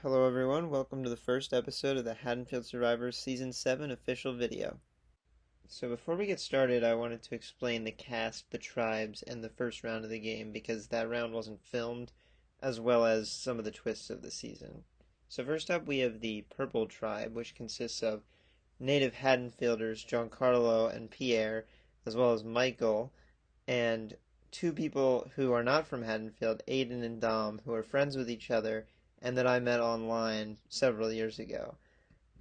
Hello everyone, welcome to the first episode of the Haddonfield Survivors Season 7 official video. So before we get started, I wanted to explain the cast, the tribes, and the first round of the game because that round wasn't filmed, as well as some of the twists of the season. So first up we have the Purple Tribe, which consists of native Haddonfielders Giancarlo and Pierre, as well as Michael, and two people who are not from Haddonfield, Aiden and Dom, who are friends with each other, and that I met online several years ago.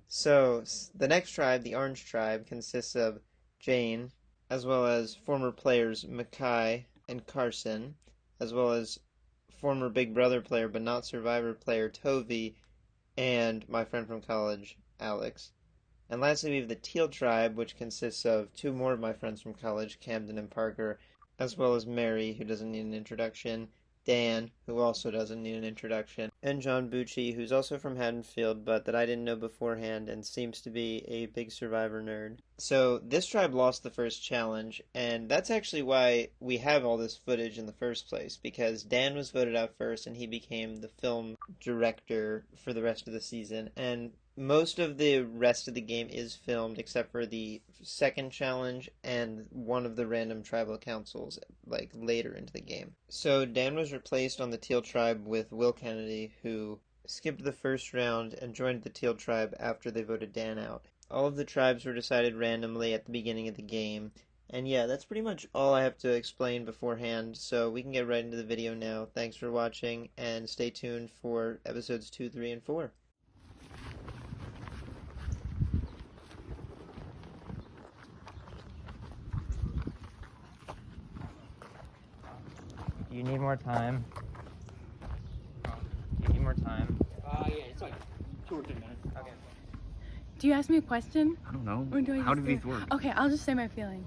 So, the next tribe, the Orange Tribe, consists of Jane, as well as former players Mackay and Carson, as well as former Big Brother player but not Survivor player Tovi, and my friend from college, Alex. And lastly, we have the Teal Tribe, which consists of two more of my friends from college, Camden and Parker, as well as Mary, who doesn't need an introduction, Dan, who also doesn't need an introduction, and John Bucci, who's also from Haddonfield, but that I didn't know beforehand and seems to be a big Survivor nerd. So this tribe lost the first challenge, and that's actually why we have all this footage in the first place, because Dan was voted out first and he became the film director for the rest of the season, and most of the rest of the game is filmed except for the second challenge and one of the random tribal councils, like later into the game. So Dan was replaced on the Teal Tribe with Will Kennedy, who skipped the first round and joined the Teal Tribe after they voted Dan out. All of the tribes were decided randomly at the beginning of the game. And yeah, that's pretty much all I have to explain beforehand, so we can get right into the video now. Thanks for watching, and stay tuned for episodes 2, 3, and 4. You need more time. You need more time. Yeah, it's like 2 or 3 minutes. Okay. Do you ask me a question? I don't know. Or do I How just do these work? Okay, I'll just say my feeling.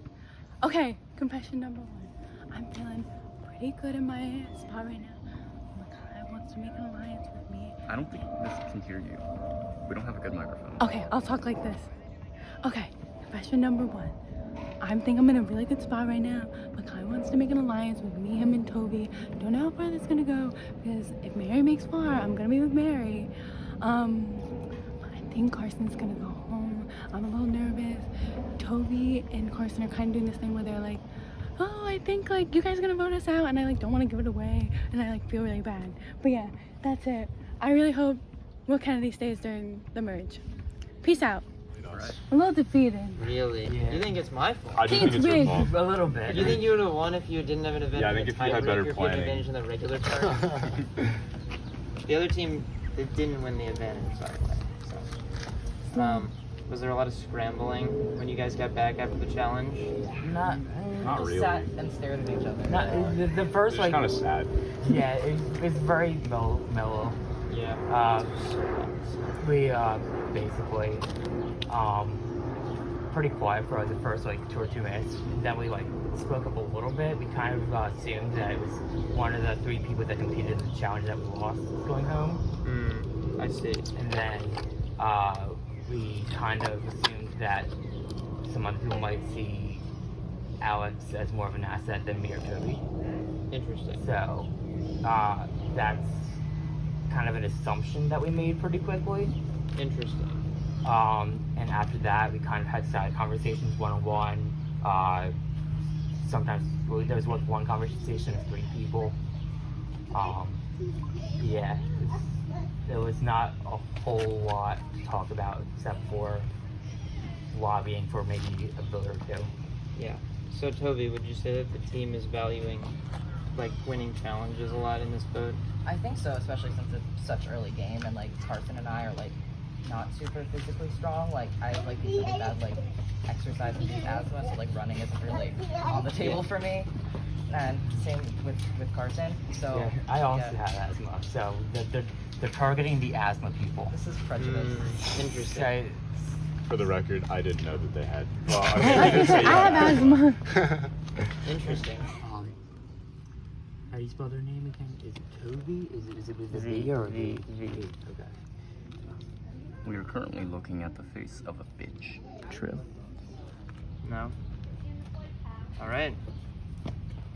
Okay, confession number 1. I'm feeling pretty good in my spot right now. Makai wants to make an alliance with me. I don't think this can hear you. We don't have a good microphone. Okay, I'll talk like this. Okay, confession number 1. I think I'm in a really good spot right now. Makai wants to make an alliance with me, him, and Toby. Don't know how far that's gonna go, because if Mary makes far, I'm gonna be with Mary. I think Carson's gonna go home. I'm a little nervous. Toby and Carson are kind of doing this thing where they're like, oh, I think like you guys are gonna vote us out, and I like don't want to give it away, and I like feel really bad. But yeah, that's it. I really hope Will Kennedy stays during the merge. Peace out. Right. I'm a little defeated. Really? Yeah. You think it's my fault? I do think it's your fault. A little bit. You think you would have won if you didn't have an event? Yeah, I think if you had better planning. Advantage in the regular part. The other team, they didn't win the advantage. Sorry. So, was there a lot of scrambling when you guys got back after the challenge? Not Just really. sat and stared at each other. Not, the first, It's like, kind of sad. yeah, it's very mellow. Yeah. We basically pretty quiet for the first like 2 or 2 minutes. Then we like spoke up a little bit. We kind of assumed that it was one of the 3 people that competed in the challenge that we lost going home. I see. And then we kind of assumed that some other people might see Alex as more of an asset than me or Toby. Interesting. So that's kind of an assumption that we made pretty quickly. Interesting. And after that, we kind of had side conversations one-on-one. Sometimes there was one conversation of 3 people. Yeah, there was not a whole lot to talk about except for lobbying for maybe a vote or 2. Yeah. So Toby, would you say that the team is valuing like winning challenges a lot in this vote? I think so, especially since it's such early game and like Carson and I are like not super physically strong. Like I have like these really bad like exercise induced asthma, so like running isn't really on the table for me. And same with Carson. So Yeah, I also have asthma, so they're targeting the asthma people. This is prejudice. Interesting. Okay, For the record, I didn't know that they had. Well, I mean, we did say I have asthma. Interesting. how do you spell their name again? Is it Toby? Is it with a V or a V? V. Okay. We are currently looking at the face of a bitch. True. No? Alright.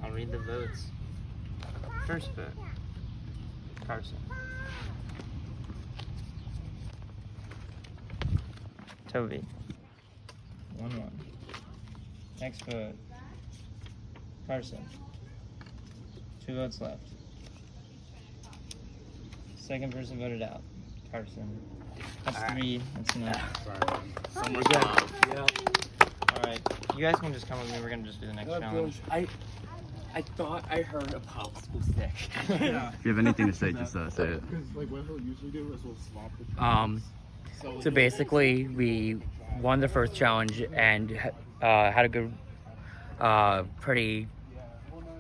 I'll read the votes. First vote. Carson. Toby. 1-1. Next vote. Carson. 2 votes left. Second person voted out. Carson. That's 3. That's enough. We're All right. You guys can just come with me. We're gonna just do the next challenge. I thought I heard a popsicle stick. If you have anything to say, just say it. Like what he'll usually do is we'll swap the So basically, we won the first challenge and had a good, pretty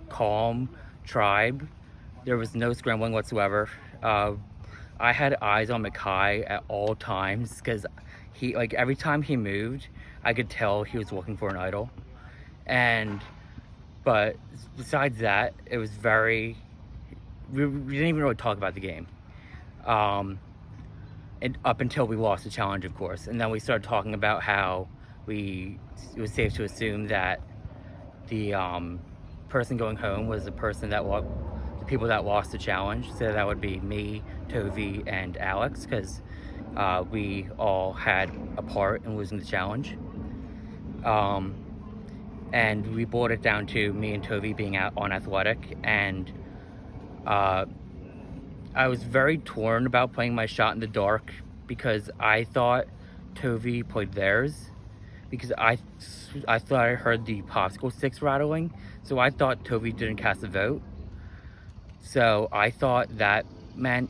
calm tribe. There was no scrambling whatsoever. I had eyes on Mackay at all times because he, like, every time he moved, I could tell he was looking for an idol. But besides that, it was we didn't even really talk about the game. And up until we lost the challenge, of course. And then we started talking about how it was safe to assume that the person going home was the people that lost the challenge. So that would be me, Tovi, and Alex, because we all had a part in losing the challenge. And we boiled it down to me and Tovi being out on athletic, and I was very torn about playing my shot in the dark because I thought Tovi played theirs, because I thought I heard the popsicle sticks rattling, so I thought Tovi didn't cast a vote. So I thought that meant,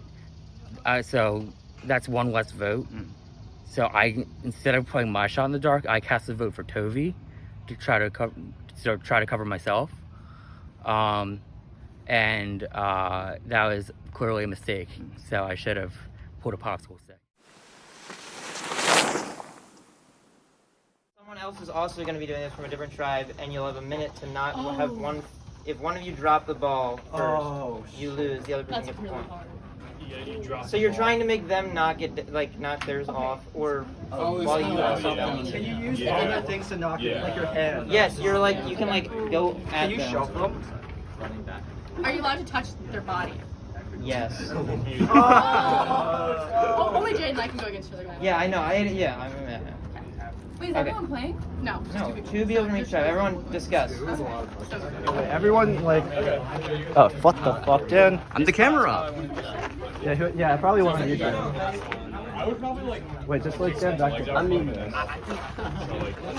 so that's one less vote. So instead of playing my shot in the dark, I cast a vote for Tovi to try to cover myself. And that was clearly a mistake. So I should have pulled a popsicle stick. Someone else is also going to be doing this from a different tribe, and you'll have a minute to not have one. If one of you drop the ball first, you lose. The other person gets the point. So you're trying to make them not get knock theirs off, or while you also. Can you use other things to knock it, like your hand? Yes, you're you can go at Can you them. shuffle them? Are you allowed to touch their body? Yes. Only Jade and I can go against each other. Yeah, I know. I'm Wait, is Okay. everyone playing? No. No, 2 people from each tribe. Everyone discuss. Everyone, like, oh, what the fuck, dude? I'm the camera. Yeah, I probably want to use that. I would probably, like, wait, just like stand back.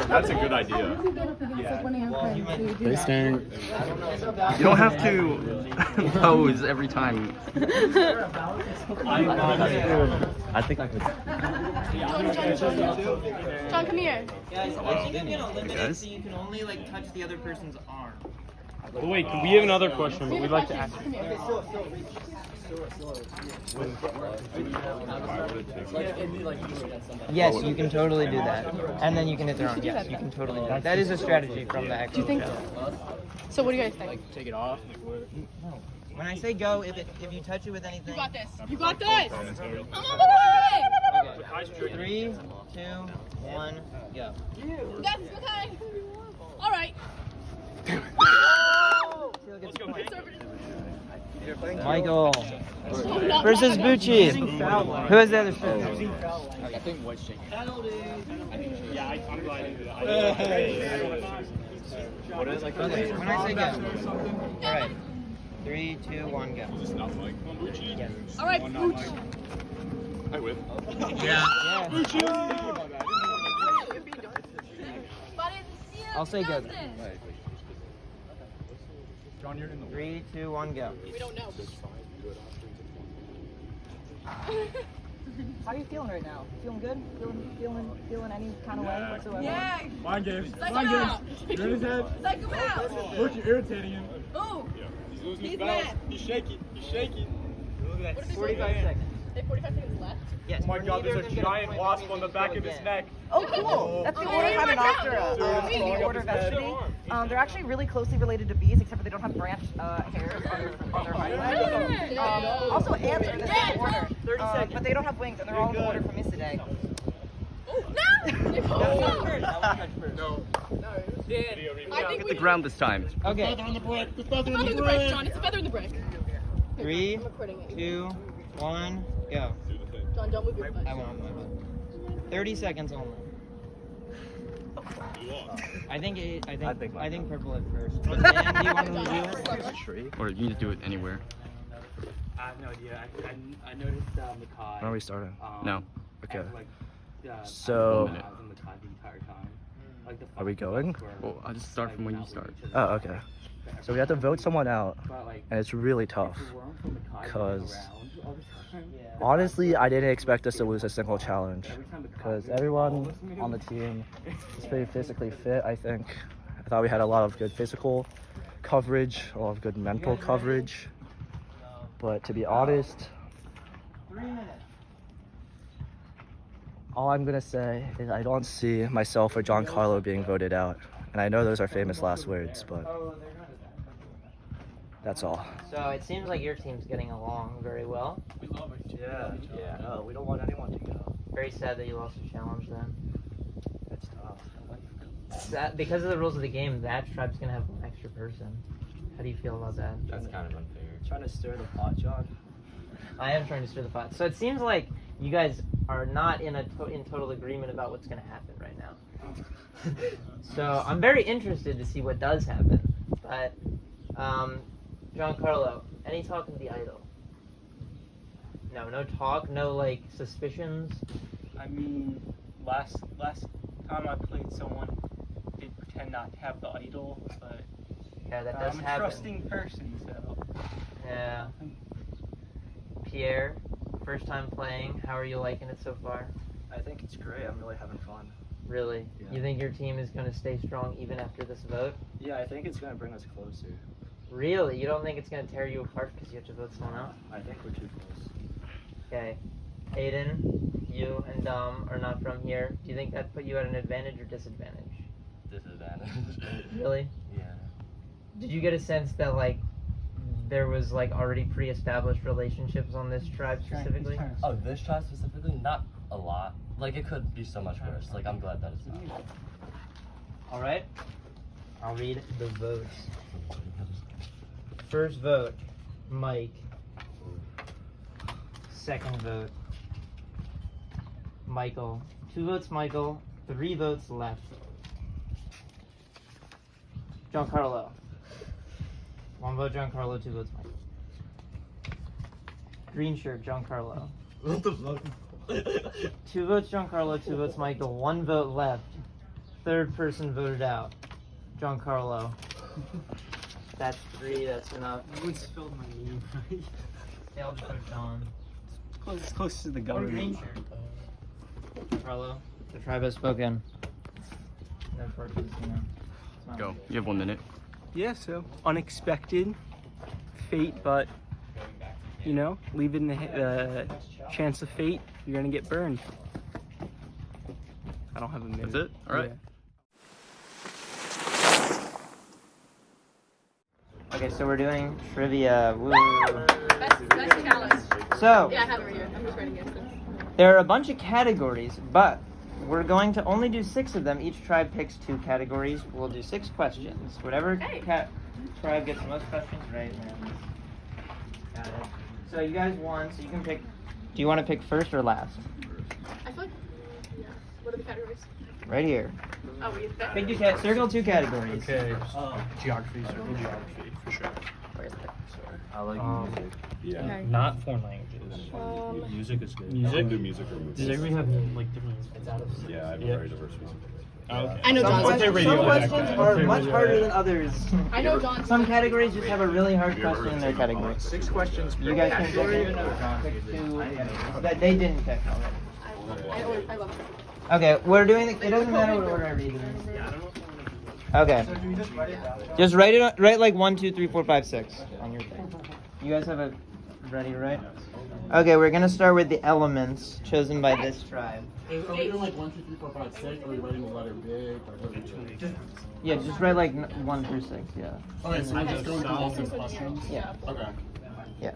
That's a good idea. They stand. You don't have to pose every time. I think I could. John, come here. Guys, you can get a limit Guys? so you can only touch the other person's arm. Well, wait, we have another question, but we'd like to ask. Come here. Yes, you can totally do that. And then you can hit their arm. Yes, you can totally do that. That is a strategy from the actual show. So what do you guys think? Take it off. When I say go, if you touch it with anything. You got this. You got this. I'm on the way. 3, 2, 1, go. You got this, okay? All right. Michael versus Bucci. Who has the other shoe? I think White's shaking. What is Okay, when I say go. Alright. 3, 2, 1, go. Yes. All right, Pooch. I win. I'll say go. John, you're in the 3, 2, 1, go. We don't know. How are you feeling right now? Feeling good? Feeling any kind of way whatsoever? Yeah. Mind games. Psych him out. You're in his head. Psych him out. Look, you're irritating him. Oh. He's losing He's his balance. mad. He's shaky. He's shaky. Look at What that. if 45 seconds. They have 45 seconds left. Yes. Oh my god, there's a giant wasp on the back of his neck. Oh, cool! That's the Oh, order yeah, Hymenoptera, watch out. the order Vestidae. They're actually really closely related to bees, except for they don't have branch hairs on their hind legs. Also, ants are in the same order, 30 seconds. but they don't have wings, and they're all in the order Formicidae. No! Hit the ground this time. Okay. Feather in the brick, John. It's a feather in the brick. 3, 2, 1, go. John, don't move your foot. I won't. 30 seconds only. I think like purple at first. But then, do you want to review it? Tree. Or you need to do it anywhere. I have no idea. I noticed Makai. When are we starting? No. Okay. Like, So, I was in Makai the entire time. Like the are we going? Well, I'll just start from when you start. Oh, okay. So we have to vote someone out, and it's really tough. Because honestly, I didn't expect us to lose a single challenge. Because everyone on the team is pretty physically fit, I think. I thought we had a lot of good physical coverage, a lot of good mental coverage. But to be honest, 3 minutes. all I'm going to say is I don't see myself or Giancarlo being voted out. And I know those are famous last words, but that's all. So it seems like your team's getting along very well. Yeah. No, we don't want anyone to go. Very sad that you lost the challenge then. It's tough. Because of the rules of the game, that tribe's gonna have one extra person. How do you feel about that? That's kind of unfair. Trying to stir the pot, John. I am trying to stir the pot. So it seems like you guys are not in total agreement about what's gonna happen right now. So I'm very interested to see what does happen. But Giancarlo, any talk of the idol? No talk, no like suspicions. I mean, last time I played, someone did pretend not to have the idol, but Yeah, that does I'm a happen. trusting person, so. Yeah. Pierre, first time playing. How are you liking it so far? I think it's great. I'm really having fun. Really? Yeah. You think your team is going to stay strong even after this vote? Yeah, I think it's going to bring us closer. Really? You don't think it's going to tear you apart because you have to vote someone out? I think we're too close. Okay. Aiden, you and Dom are not from here. Do you think that put you at an advantage or disadvantage? Disadvantage. Really? Yeah. Did you get a sense that like there was like already pre-established relationships on this tribe specifically? Oh, this tribe specifically? Not a lot. Like, it could be so much worse. Like, I'm glad that it's not. All right. I'll read the votes. First vote, Mike. Second vote, Michael. 2 votes, Michael. 3 votes left. Giancarlo. 1 vote, Giancarlo. 2 votes, Michael. Green shirt, Giancarlo. What the fuck? 2 votes, Giancarlo. 2 votes, Michael. 1 vote left. Third person voted out, Giancarlo. That's 3. That's enough. You would spilled my name, right? Yeah, I'll just put John. It's close to the Green government. shirt. Carlo, the tribe has spoken. No torches, you know. It's not- Go. You have 1 minute. Yeah, so unexpected fate, but you know, leaving the chance of fate, you're gonna get burned. I don't have a minute. That's it? All right. Okay, so we're doing trivia. Woo. Best challenge. So, Yeah, I have it right here. I'm just writing it. there are a bunch of categories, but we're going to only do 6 of them. Each tribe picks 2 categories. We'll do 6 questions. Whatever tribe gets the most questions right wins. Got it. So you guys won, so you can pick. Do you want to pick first or last? I feel like, yeah. What are the categories? Right here. Oh, we get that. Pick 2 circle 2 categories. Okay. Geography, circle geography, for sure. I like music. Yeah. Okay. Not foreign languages. Music is good. Music? I can do music or movies. Does everybody have like different? Yeah, I have a very diverse music taste. Okay. I know Some John's. questions, some questions are much harder than others. I know John's. Some categories just have a really hard question in their category. 6 questions per You guys can pick 2 that they didn't pick already. I love it. Okay, we're doing it doesn't matter what order I read it in. Okay. Just write like 1, 2, 3, 4, 5, 6 on your thing. You guys have it ready, right? Okay, we're gonna start with the elements chosen by this tribe. Are we doing like 1, 2, 3, 4, 5, 6? Are we writing the letter big? Yeah, just write like 1 through 6. Yeah. Okay, so we're just going through all the questions? Yeah. Okay. Yeah.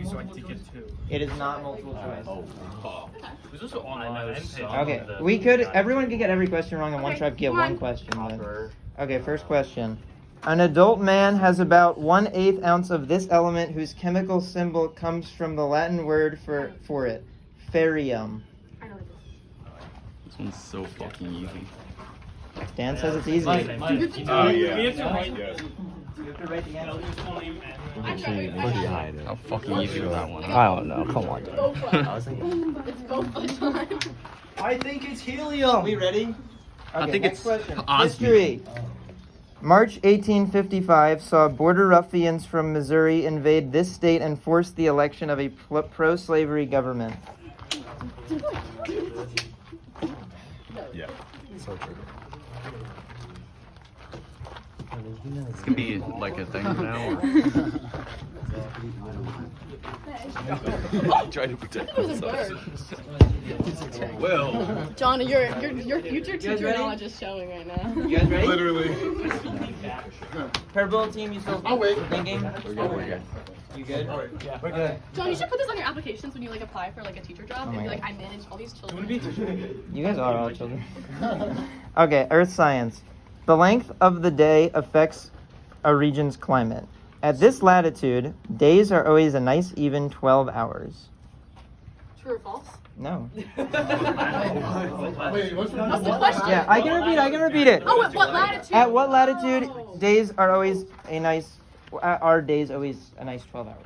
So I take it 2. It is not multiple choice. Was this online? Okay, everyone can get every question wrong and one tribe can get 1 question. Then. Okay, first question. An adult man has about 1/8 ounce of this element whose chemical symbol comes from the Latin word for it, ferrium. I know it. This one's so fucking easy. Dan says it's easy. Oh, yeah. Oh, yeah. Yes. You have to write the answer. How fucking easy was that one? I don't know. Come on. I think it's helium. We ready? I Okay, think next it's question. Osby. History. March 1855 saw border ruffians from Missouri invade this state and force the election of a pro-slavery government. Yeah. So true. This could be like a thing now. Try to protect It was a bird. Well, John, your future teacher ready? knowledge is showing right now. You guys ready? literally. Purple team, you still I'll wait. thinking? You good? We're good. John, you should put this on your applications when you like apply for like a teacher job Oh and my be like, God. I manage all these children. You guys are all children. Okay, Earth science. The length of the day affects a region's climate. At this latitude, days are always a nice even 12 hours. True or false? No. Wait, what's What's the question? Yeah, I can repeat it. Oh, at what latitude? At what latitude, Oh. days are always a nice, are days always a nice 12 hours?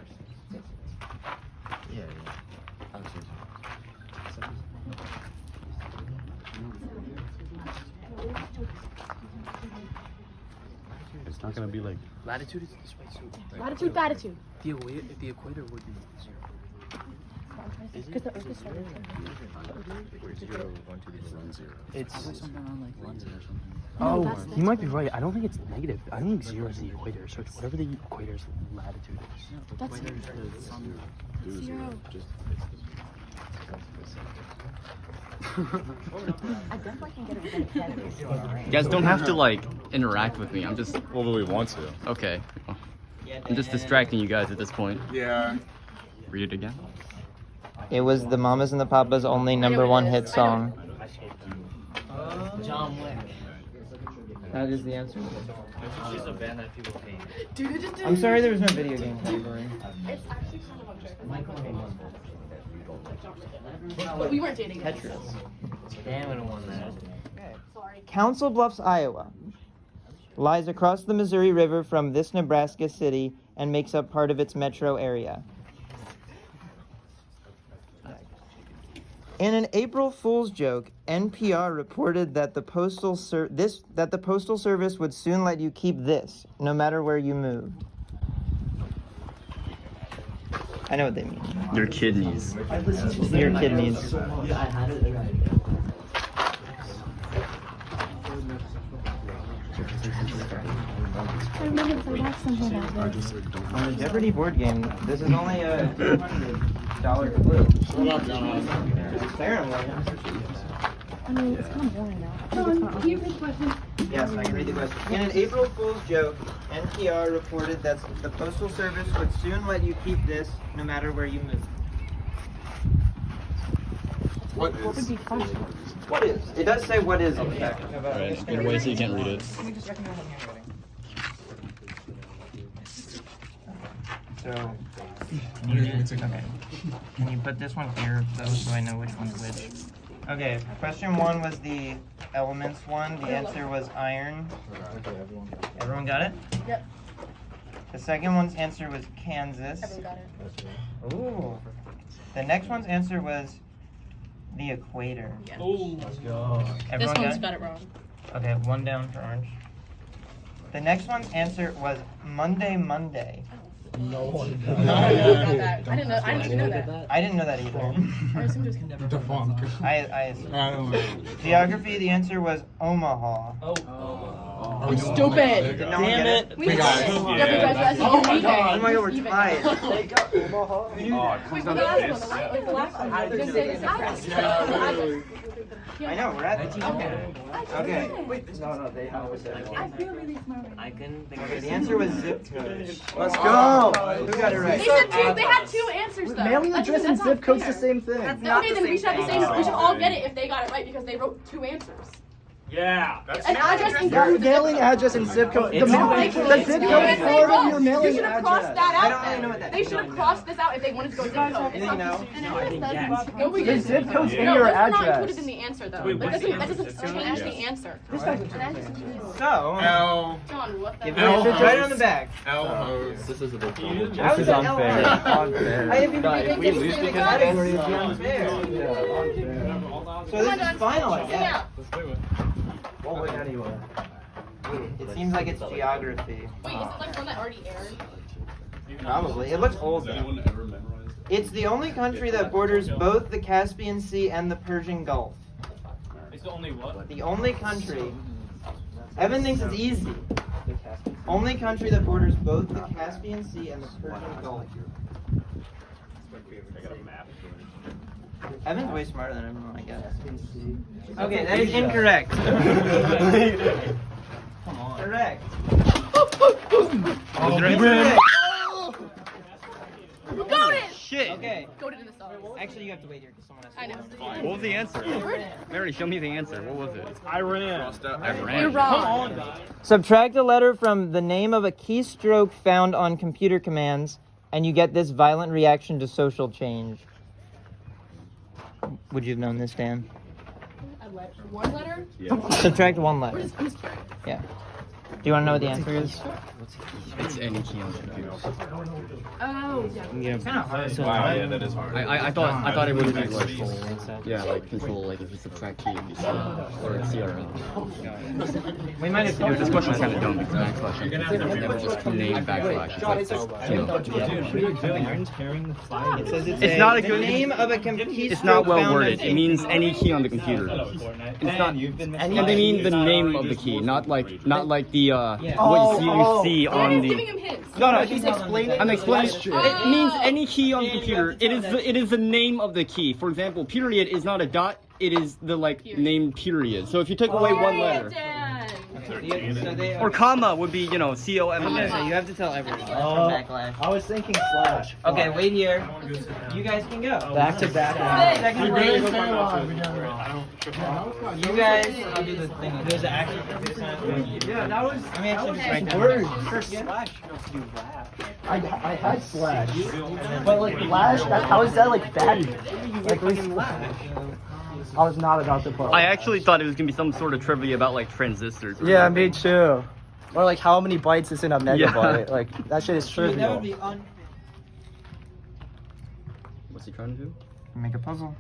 It's not gonna be like. Latitude is this way, so Latitude, latitude. the equator would be 0. Because the Earth is circular. It's something around like 1 or something. No, Oh, that's you might be why. right. I don't think it's negative. I think 0 is the equator. So it's whatever the equator's latitude is. That's zero. I definitely can get it within 10 days. You guys don't have to like interact with me. I'm just Well, we want to. okay. I'm just distracting you guys at this point. Yeah. Read it again. It was the Mamas and the Papas' only #1 hit song. John Wick. That is the answer. It's a band that people hate. I'm sorry there was no video game category. It's actually kind of unfair. But we weren't dating. Tetris. Dan would have won that. Sorry. Council Bluffs, Iowa, lies across the Missouri River from this Nebraska city and makes up part of its metro area. In an April Fool's joke, NPR reported that the Postal Service would soon let you keep this, no matter where you moved. I know what they mean. Your kidneys. Your kidneys. I remember because I watched something about this. On the Jeopardy board game, this is only a $200 clue. Apparently. I mean, it's kind of boring now. John, can you read the question? Yes, I can read the question. In an April Fool's joke, NPR reported that the Postal Service would soon let you keep this no matter where you move. What What would be fun? What is? It does say what is in fact. Right. In a way so you can't read it. So, okay. Can you put this one here though, so I know which one's which? Okay, question 1 was the elements one. The answer was iron. Everyone got it? Yep. The second one's answer was Kansas. Everyone got it. Ooh. The next one's answer was the equator. Yeah. Let's go. This Everyone one's got got it wrong. it? Okay, 1 down for orange. The next one's answer was Monday. No one. I didn't know. I didn't know that. I didn't know that either. I assumed it was Defunct. I assumed. I don't know. Geography, the answer was Omaha. I'm stupid. Did no one get it? We We got it. Yeah, because Oh my you're God. Oh my god, we're tied. Wait, the last one. I was gonna say this is Yeah, literally. I know, we're at the Okay. No, they always say I feel really smart right now. I can think Okay, of the answer was zip code. Let's go. Who got it right? They had two answers though. Mailing That's- address and that's zip not code's the fair. same thing. Okay, then we should have the same. We should all get it if they got it right because they wrote two answers. Yeah. An address and Your go. mailing address and zip code. The zip code is part of your mailing You should have crossed address. that I out. don't really know what that They should have crossed this out if they wanted to go zip code. You know? No, we The didn't. zip code's in No, your those are not address. included in the answer though. That doesn't change the answer. So, John, what the give hell? me a right on the back. This is a big deal. This is unfair. I have you If we lose because category is unfair. So this is final, I guess. Yeah. Won't win anyway. It seems like it's geography. Wait, is it like one that already aired? Probably. It looks old though. It's the only country that borders both the Caspian Sea and the Persian Gulf. It's the only what? The only country. Evan thinks it's easy. Only country that borders both the Caspian Sea and the Persian Gulf. Evan's way smarter than everyone, I guess. Okay, that is incorrect. Come on. Correct. You got it! Shit. Okay. Go to the stars. Actually, you have to wait here because someone has to. I know. What was the answer? Mary, show me the answer. What was it? Iran. You're wrong. Subtract a letter from the name of a keystroke found on computer commands, and you get this violent reaction to social change. Would you have known this, Dan? One letter? Subtract one letter. What is keystroke? Yeah. Do you want to know what the answer is? It's any key on the computer. Oh, yeah. It's kind of hard. Wow, yeah, that is hard. I thought it would be like yeah, like control, like if you subtract key, if you see or CRL. We might have to do This it. question's kind of dumb because backslash is never just name backslash. It's like you know. It says It's not a the good name of a keystroke. It's not well found worded. on It means any key on the computer. It's not, and they mean the name of the key, not like the what you see on He's the. giving him hints. No, he's explaining. I'm explaining. It means any key on the computer. It is the name of the key. For example, period is not a dot. It is the name period. So if you take away one letter, or comma would be COMMA. You have to tell everyone. Backlash. I was thinking slash. Okay, wait here. You guys can go. Back to back. Second place. You guys, I'll do the thing. There's an action. Yeah, that was. Let me actually just write down. Word. I had slash, but like lash. How is that like bad? Like slash. I was not about to put. I actually thought it was gonna be some sort of trivia about like transistors. Yeah, me too. Or like how many bytes is in a megabyte? Yeah. Like that shit is That trivial. would be What's he trying to do? Make a puzzle.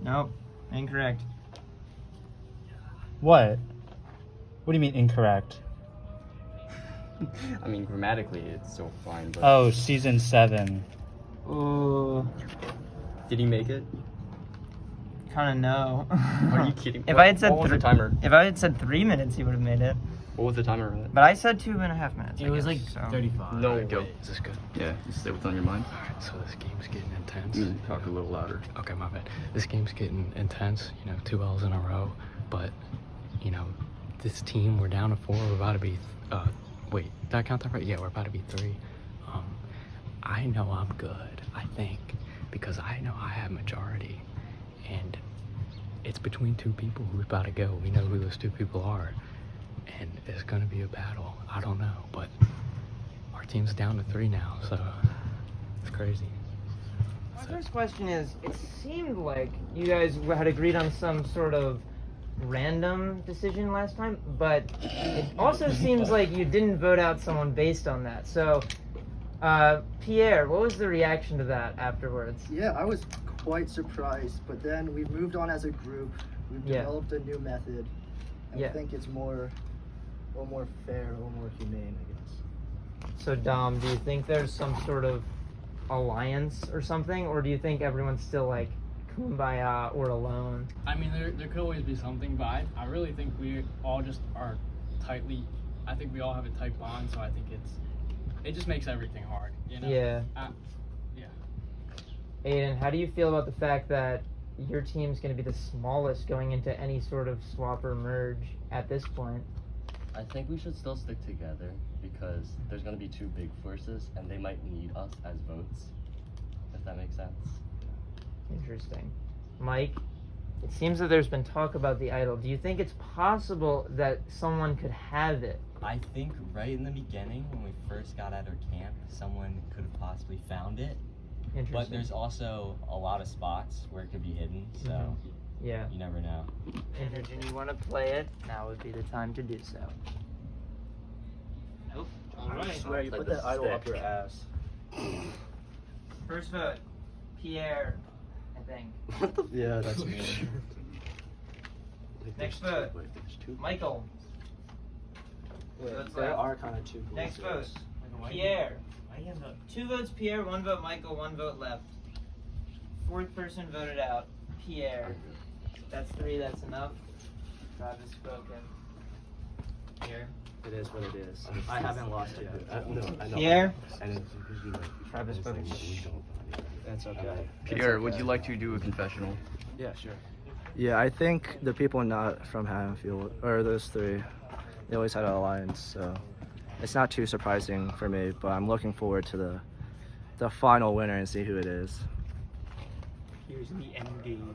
Nope, incorrect. What? What do you mean incorrect? I mean, grammatically, it's still fine. But Oh, season 7. Ooh, did he make it? kind of no. Are you kidding? If I had said what was the 3 timer? If I had said 3 minutes, he would have made it. What was the timer? On it? But I said 2.5 minutes. It was like 35. No Go. way. Is this good? Yeah, just say what's on your mind. Alright, so this game's getting intense. Talk a little louder. Okay, my bad. This game's getting intense, 2 L's in a row. But, this team, we're down to 4. We're about to be, wait, did I count that right? Yeah, we're about to be 3. I know I'm good, I think, because I know I have majority. And it's between 2 people who's about to go. We know who those 2 people are. And it's going to be a battle. I don't know, but our team's down to 3 now, so it's crazy. My first question is, it seemed like you guys had agreed on some sort of random decision last time, but it also seems like you didn't vote out someone based on that. So, Pierre, what was the reaction to that afterwards? Yeah, I was quite surprised, but then we moved on as a group. We've developed a new method. And I think it's a little more fair, a little more humane, I guess. So, Dom, do you think there's some sort of alliance or something, or do you think everyone's still like kumbaya or alone? I mean, there could always be something, but I really think we all just are tightly. I think we all have a tight bond, so I think it just makes everything hard, Yeah. Yeah. Aiden, how do you feel about the fact that your team's going to be the smallest going into any sort of swap or merge at this point? I think we should still stick together because there's going to be two big forces and they might need us as votes, if that makes sense. Interesting. Mike, it seems that there's been talk about the idol. Do you think it's possible that someone could have it? I think right in the beginning, when we first got out of camp, someone could have possibly found it. But there's also a lot of spots where it could be hidden, so yeah, you never know. And you want to play it, now would be the time to do so. Nope. Alright. I swear, you put that idol up your ass. First vote, Pierre, I think. Yeah, that's me. Next vote, Michael. There are kind of two. Next vote, Pierre. 2 votes Pierre, 1 vote Michael, 1 vote left. 4th person voted out, Pierre. That's 3, that's enough. Tribe has spoken. Pierre. It is what it is. I haven't lost yet. No, I know. Pierre. Tribe has spoken. That's okay. Pierre, would you like to do a confessional? Yeah, sure. Yeah, I think the people not from Haddonfield, or those three, they always had an alliance, so it's not too surprising for me, but I'm looking forward to the final winner and see who it is. Here's the end game.